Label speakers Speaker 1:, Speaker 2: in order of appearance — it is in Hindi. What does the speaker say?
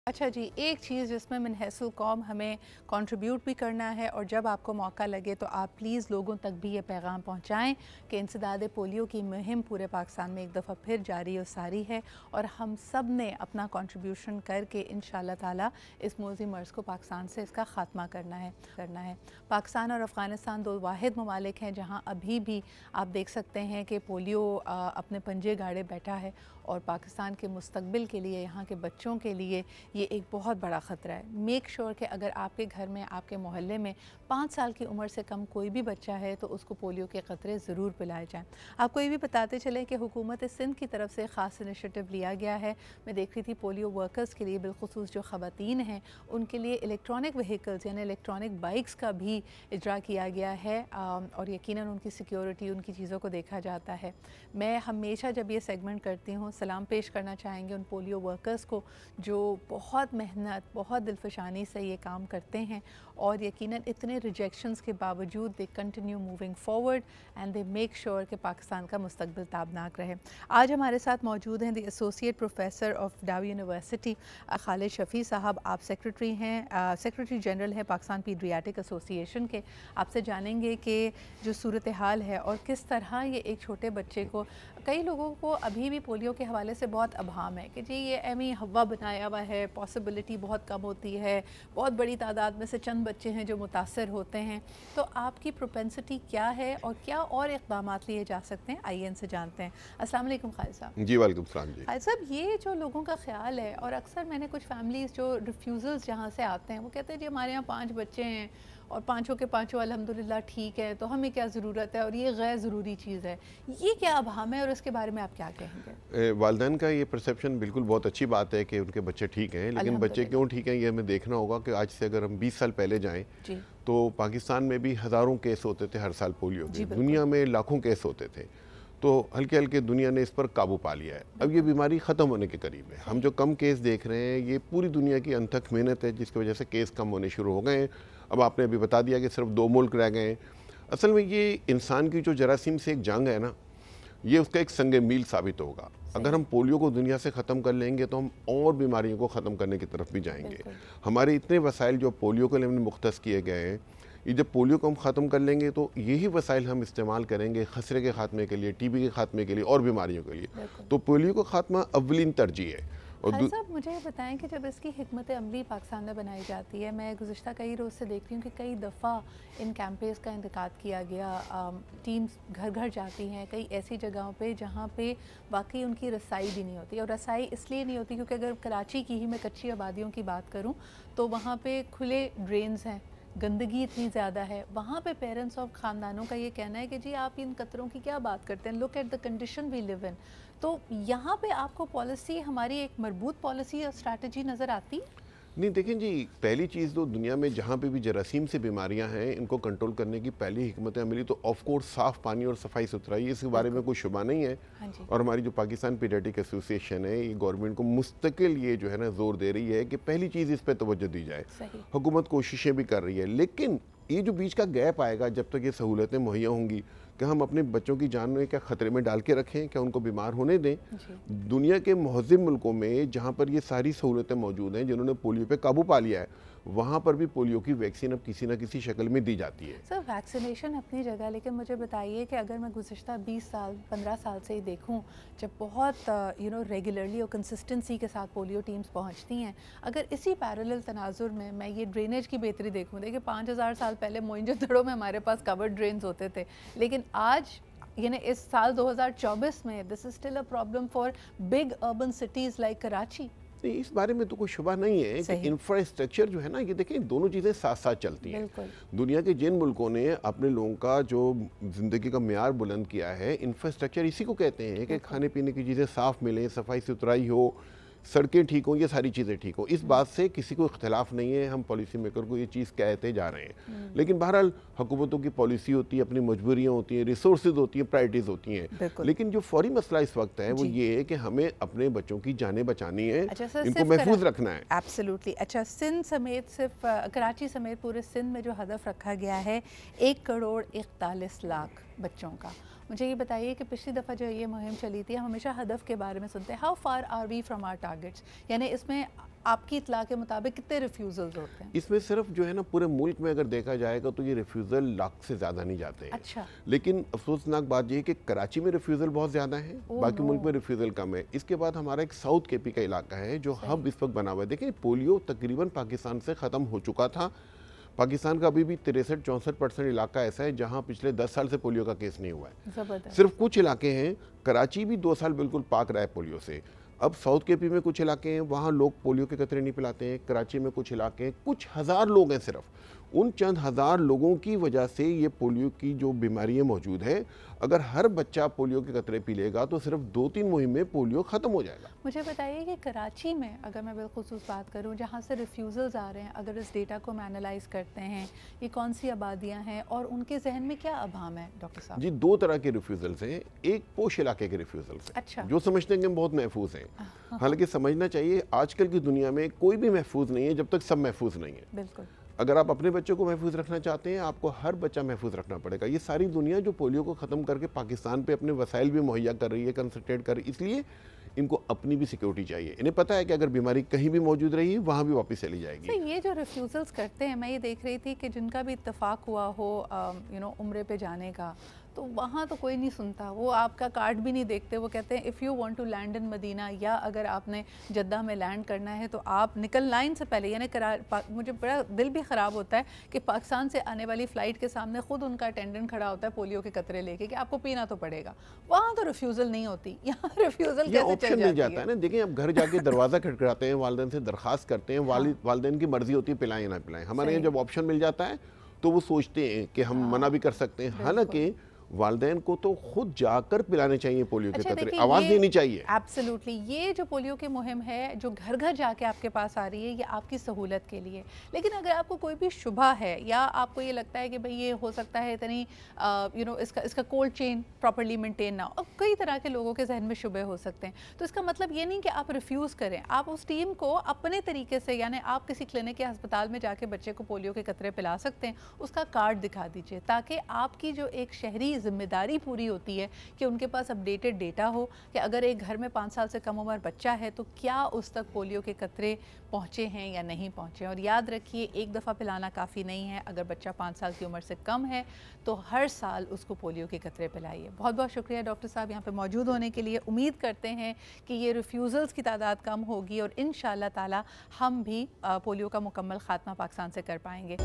Speaker 1: अच्छा जी, एक चीज़ जिसमें मनहसुल कौम हमें कंट्रीब्यूट भी करना है और जब आपको मौका लगे तो आप प्लीज़ लोगों तक भी ये पैगाम पहुँचाएँ कि इंसदाद पोलियो की मुहिम पूरे पाकिस्तान में एक दफ़ा फिर जारी और सारी है और हम सब ने अपना कंट्रीब्यूशन करके इंशाअल्लाह ताला इस मौजी मर्ज़ को पाकिस्तान से इसका ख़ात्मा करना है। पाकिस्तान और अफ़गानिस्तान दो वाहिद ममालिक हैं जहाँ अभी भी आप देख सकते हैं कि पोलियो अपने पंजे गाड़े बैठा है और पाकिस्तान के मुस्तकबिल के लिए, यहाँ के बच्चों के लिए ये एक बहुत बड़ा ख़तरा है। मेक श्योर कि अगर आपके घर में, आपके मोहल्ले में 5 साल की उम्र से कम कोई भी बच्चा है तो उसको पोलियो के क़तरे ज़रूर पिलाए जाएँ। आपको ये भी बताते चलें कि हुकूमत सिंध की तरफ से ख़ास इनिशिएटिव लिया गया है। मैं देख रही थी पोलियो वर्कर्स के लिए, बिलखुसूस जो ख़वातीन हैं उनके लिए इलेक्ट्रॉनिक व्हीकल्स यानी इलेक्ट्रॉनिक बाइक्स का भी इजरा किया गया है और यकीनन उनकी सिक्योरिटी, उनकी चीज़ों को देखा जाता है। मैं हमेशा जब ये सेगमेंट करती हूँ सलाम पेश करना चाहेंगे उन पोलियो वर्कर्स को जो बहुत मेहनत, बहुत दिलफशानी से ये काम करते हैं और यकीनन इतने रिजेक्शंस के बावजूद they continue moving forward and they make sure कि पाकिस्तान का मुस्तकबिल ताबनाक रहे। आज हमारे साथ मौजूद हैं the associate professor of Dow university Khalid Shafi sahab. आप सेक्रेटरी हैं, सेक्रेटरी जनरल हैं पाकिस्तान पीडियाट्रिक एसोसिएशन के। आपसे जानेंगे कि जो सूरत हाल है और किस तरह ये एक छोटे बच्चे को, कई लोगों को अभी भी पोलियो के हवाले से बहुत अभाम है कि जी ये एमी हवा बनाया हुआ है, पॉसिबिलिटी बहुत कम होती है, बहुत बड़ी तादाद में से चंद बच्चे हैं जो मुतासर होते हैं। तो आपकी प्रोपेंसिटी क्या है और क्या और इक़दाम लिए जा सकते हैं, आइए इनसे जानते हैं। अस्सलाम वालेकुम खालिद साहब।
Speaker 2: जी वालेकुम सलाम जी।
Speaker 1: खालिद साहब, ये जो लोगों का ख्याल है और अक्सर मैंने कुछ फैमिलीज़ जो रिफ्यूज़ल्स जहाँ से आते हैं वो कहते हैं जी हमारे यहाँ 5 बच्चे हैं और पाँचों के पाँचों अल्हम्दुलिल्लाह ठीक है, तो हमें क्या ज़रूरत है और ये गैर ज़रूरी चीज़ है। ये क्या अभाम है और इसके बारे में आप क्या कहेंगे?
Speaker 2: वालिदैन का ये परसेप्शन बिल्कुल बहुत अच्छी बात है कि उनके बच्चे ठीक हैं, लेकिन बच्चे क्यों ठीक हैं ये हमें देखना होगा कि आज से अगर हम 20 साल पहले जाएं तो पाकिस्तान में भी हज़ारों केस होते थे हर साल पोलियो के, दुनिया में लाखों केस होते थे। तो हल्के हल्के दुनिया ने इस पर काबू पा लिया है। अब ये बीमारी ख़त्म होने के करीब है। हम जो कम केस देख रहे हैं ये पूरी दुनिया की अनथक मेहनत है जिसकी वजह से केस कम होने शुरू हो गए हैं। अब आपने अभी बता दिया कि सिर्फ 2 मुल्क रह गए हैं। असल में ये इंसान की जो जरासीम से एक जंग है ना, ये उसका एक संग मील साबित होगा। अगर हम पोलियो को दुनिया से ख़त्म कर लेंगे तो हम और बीमारियों को ख़त्म करने की तरफ भी जाएंगे। हमारे इतने वसाइल जो पोलियो के लिए मुख्तस किए गए हैं, ये जब पोलियो को हम ख़त्म कर लेंगे तो यही वसाइल हम इस्तेमाल करेंगे खसरे के ख़ात्मे के लिए, टीबी के ख़ात्मे के लिए और बीमारियों के लिए। तो पोलियो का ख़ात्मा अव्वलीन तरजीह है।
Speaker 1: और साहब मुझे ये बताएं कि जब इसकी हिकमत अमली पाकिस्तान में बनाई जाती है, मैं गुज़िश्ता कई रोज़ से देख रही हूँ कि कई दफ़ा इन कैंपेस का इंतकाद किया गया, टीम्स घर घर जाती हैं कई ऐसी जगहों पे जहाँ पे वाकई उनकी रसाई भी नहीं होती। और रसाई इसलिए नहीं होती क्योंकि अगर कराची की ही मैं कच्ची आबादियों की बात करूँ तो वहाँ पे खुले ड्रेन्स हैं, गंदगी इतनी ज़्यादा है। वहाँ पे पेरेंट्स और ख़ानदानों का ये कहना है कि जी आप इन कतरों की क्या बात करते हैं, look at the condition we live in. तो यहाँ पे आपको पॉलिसी, हमारी एक मजबूत पॉलिसी और स्ट्रैटेजी नज़र आती है?
Speaker 2: नहीं देखें जी, पहली चीज़ तो दुनिया में जहाँ पे भी जरासीम से बीमारियाँ हैं इनको कंट्रोल करने की पहली हिकमत अमली तो ऑफ कोर्स साफ़ पानी और सफाई सुथराई, इसके बारे में कोई शुबा नहीं है। और हमारी जो पाकिस्तान पीडियाट्रिक एसोसिएशन है ये गवर्नमेंट को मुस्तकिल ये जो है ना जोर दे रही है कि पहली चीज़ इस पर तवज्जो दी जाए। हुकूमत कोशिशें भी कर रही है, लेकिन ये जो बीच का गैप आएगा जब तक ये सहूलतें मुहैया होंगी कि हम अपने बच्चों की जान में क्या ख़तरे में डाल के रखें, क्या उनको बीमार होने दें। दुनिया के महज़िब मुल्कों में जहाँ पर ये सारी सहूलतें मौजूद हैं, जिन्होंने पोलियो पे काबू पा लिया है, वहाँ पर भी पोलियो की वैक्सीन अब किसी न किसी शक्ल में दी जाती है।
Speaker 1: सर वैक्सीनेशन अपनी जगह, लेकिन मुझे बताइए कि अगर मैं गुज़िश्ता 20 साल 15 साल से ही देखूं जब बहुत रेगुलरली और कंसिस्टेंसी के साथ पोलियो टीम्स पहुंचती हैं, अगर इसी पैरेलल तनाजुर में मैं ये ड्रेनेज की बेहतरी देखूं, देखिए 5000 साल पहले मोइंजोदड़ो में हमारे पास कवर्ड ड्रेन्स होते थे, लेकिन आज यानी इस साल 2024 में this is still a problem for big urban cities like Karachi.
Speaker 2: नहीं, इस बारे में तो कोई शुबा नहीं है कि इंफ्रास्ट्रक्चर जो है ना, ये देखें दोनों चीज़ें साथ साथ चलती हैं। दुनिया के जिन मुल्कों ने अपने लोगों का जो ज़िंदगी का मेयार बुलंद किया है, इंफ्रास्ट्रक्चर इसी को कहते हैं कि खाने पीने की चीज़ें साफ़ मिलें, सफाई सुथराई हो, सड़कें ठीक हों, ये सारी चीज़ें ठीक हो। इस बात से किसी को इख्तलाफ नहीं है, हम पॉलिसी मेकर को ये चीज़ कहते जा रहे हैं। लेकिन बहरहाल हुकूमतों की पॉलिसी होती है, अपनी मजबूरियाँ होती हैं, रिसोर्सेज होती हैं, प्रायरिटीज़ होती हैं। लेकिन जो फौरी मसला इस वक्त है वो ये है कि हमें अपने बच्चों की जानें बचानी है, इनको महफूज रखना है।
Speaker 1: एब्सोल्युटली। अच्छा, सिंध समेत, सिर्फ कराची समेत पूरे सिंध में जो हदफ रखा गया है 1 करोड़ 41 लाख बच्चों का, मुझे ये बताइए कि पिछली दफ़ा जो ये मुहिम चली थी, हम हमेशा हदफ के बारे में सुनते हैं, how far are we from our targets, यानी इसमें आपकी इतला के मुताबिक कितने रिफ्यूज़ल्स होते हैं?
Speaker 2: इसमें सिर्फ जो है ना पूरे मुल्क में अगर देखा जाएगा तो ये रिफ्यूज़ल लाख से ज़्यादा नहीं जाते हैं।
Speaker 1: अच्छा।
Speaker 2: लेकिन अफसोसनाक बात ये है कि कराची में रिफ्यूज़ल बहुत ज़्यादा है, बाकी मुल्क में रिफ्यूज़ल कम है। इसके बाद हमारा एक साउथ केपी का इलाका है जो हब इस वक्त बना हुआ है। देखिए पोलियो तकरीबन पाकिस्तान से ख़त्म हो चुका था। पाकिस्तान का अभी भी 63-64% इलाका ऐसा है जहां पिछले 10 साल से पोलियो का केस नहीं हुआ है। सिर्फ कुछ इलाके हैं, कराची भी 2 साल बिल्कुल पाक रहा है पोलियो से। अब साउथ केपी में कुछ इलाके हैं वहाँ लोग पोलियो के कतरे नहीं पिलाते हैं। कराची में कुछ इलाके हैं, कुछ हज़ार लोग हैं, सिर्फ उन चंद हज़ार लोगों की वजह से ये पोलियो की जो बीमारियाँ मौजूद है, अगर हर बच्चा पोलियो के कतरे पी लेगा तो सिर्फ 2-3 मुहिम में पोलियो ख़त्म हो जाएगा।
Speaker 1: मुझे बताइए कि कराची में अगर मैं बिलखुसूस बात करूं जहां से रिफ्यूज़ल्स आ रहे हैं, अगर इस डेटा को हम एनालाइज करते हैं, ये कौन सी आबादियां हैं और उनके जहन में क्या अभाम है डॉक्टर साहब?
Speaker 2: जी 2 तरह के रिफ्यूज़ल्स हैं। एक पोश इलाके के रिफ्यूज़ल्स हैं।
Speaker 1: अच्छा।
Speaker 2: जो समझते हैं कि हम बहुत महफूज हैं, हालांकि समझना चाहिए आजकल की दुनिया में कोई भी महफूज नहीं है जब तक सब महफूज नहीं है।
Speaker 1: बिल्कुल।
Speaker 2: अगर आप अपने बच्चों को महफूज रखना चाहते हैं, आपको हर बच्चा महफूज रखना पड़ेगा। ये सारी दुनिया जो पोलियो को ख़त्म करके पाकिस्तान पे अपने वसाइल भी मुहैया कर रही है, कंसंट्रेट कर रही है, इसलिए इनको अपनी भी सिक्योरिटी चाहिए। इन्हें पता है कि अगर बीमारी कहीं भी मौजूद रही वहाँ भी वापस चली जाएगी।
Speaker 1: ये जो रिफ्यूज़ल्स करते हैं, मैं ये देख रही थी कि जिनका भी इत्तेफाक हुआ हो उम्रे पे जाने का, तो वहाँ तो कोई नहीं सुनता, वो आपका कार्ड भी नहीं देखते। वो कहते हैं if you want to land in Medina, या अगर आपने जद्दा में लैंड करना है तो आप निकल लाइन से पहले, यानी मुझे बड़ा दिल भी ख़राब होता है कि पाकिस्तान से आने वाली फ़्लाइट के सामने ख़ुद उनका अटेंडेंट खड़ा होता है पोलियो के कतरे लेके कि आपको पीना तो पड़ेगा। वहाँ तो रिफ्यूज़ल नहीं होती, यहाँ रिफ्यूज़ल कैसे
Speaker 2: ऑप्शन मिल जाता है ना। देखिए आप घर जाके दरवाज़ा खटखटाते हैं, वालिदैन से दरख्वास्त करते हैं, वालिदैन की मर्जी होती है पिलाएं ना पिलाएं। हमारे यहाँ जब ऑप्शन मिल जाता है तो वो सोचते हैं कि हम मना भी कर सकते हैं। हालांकि वालिदैन को तो खुद जाकर पिलाने चाहिए पोलियो के कतरे, आवाज़ देनी चाहिए।
Speaker 1: एब्सोल्युटली। ये जो पोलियो की मुहिम है जो घर घर जाके आपके पास आ रही है, ये आपकी सहूलत के लिए। लेकिन अगर आपको कोई भी शुबा है या आपको ये लगता है कि भाई ये हो सकता है इतनी इसका कोल्ड चेन प्रॉपर्ली मेंटेन ना हो, अब कई तरह के लोगों के जहन में शुबे हो सकते हैं, तो इसका मतलब ये नहीं कि आप रिफ्यूज़ करें। आप उस टीम को अपने तरीके से, यानी आप किसी क्लिनिक या अस्पताल में जाके बच्चे को पोलियो के कतरे पिला सकते हैं, उसका कार्ड दिखा दीजिए, ताकि आपकी जो एक शहरी जिम्मेदारी पूरी होती है कि उनके पास अपडेटेड डेटा हो कि अगर एक घर में 5 साल से कम उम्र बच्चा है तो क्या उस तक पोलियो के कतरे पहुँचे हैं या नहीं पहुँचे। और याद रखिए, एक दफ़ा पिलाना काफ़ी नहीं है। अगर बच्चा 5 साल की उम्र से कम है तो हर साल उसको पोलियो के कतरे पिलाइए। बहुत बहुत शुक्रिया डॉक्टर साहब यहाँ पे मौजूद होने के लिए। उम्मीद करते हैं कि ये रिफ्यूज़ल्स की तादाद कम होगी और इंशाअल्लाह ताला हम भी पोलियो का मुकम्मल ख़ात्मा पाकिस्तान से कर पाएंगे।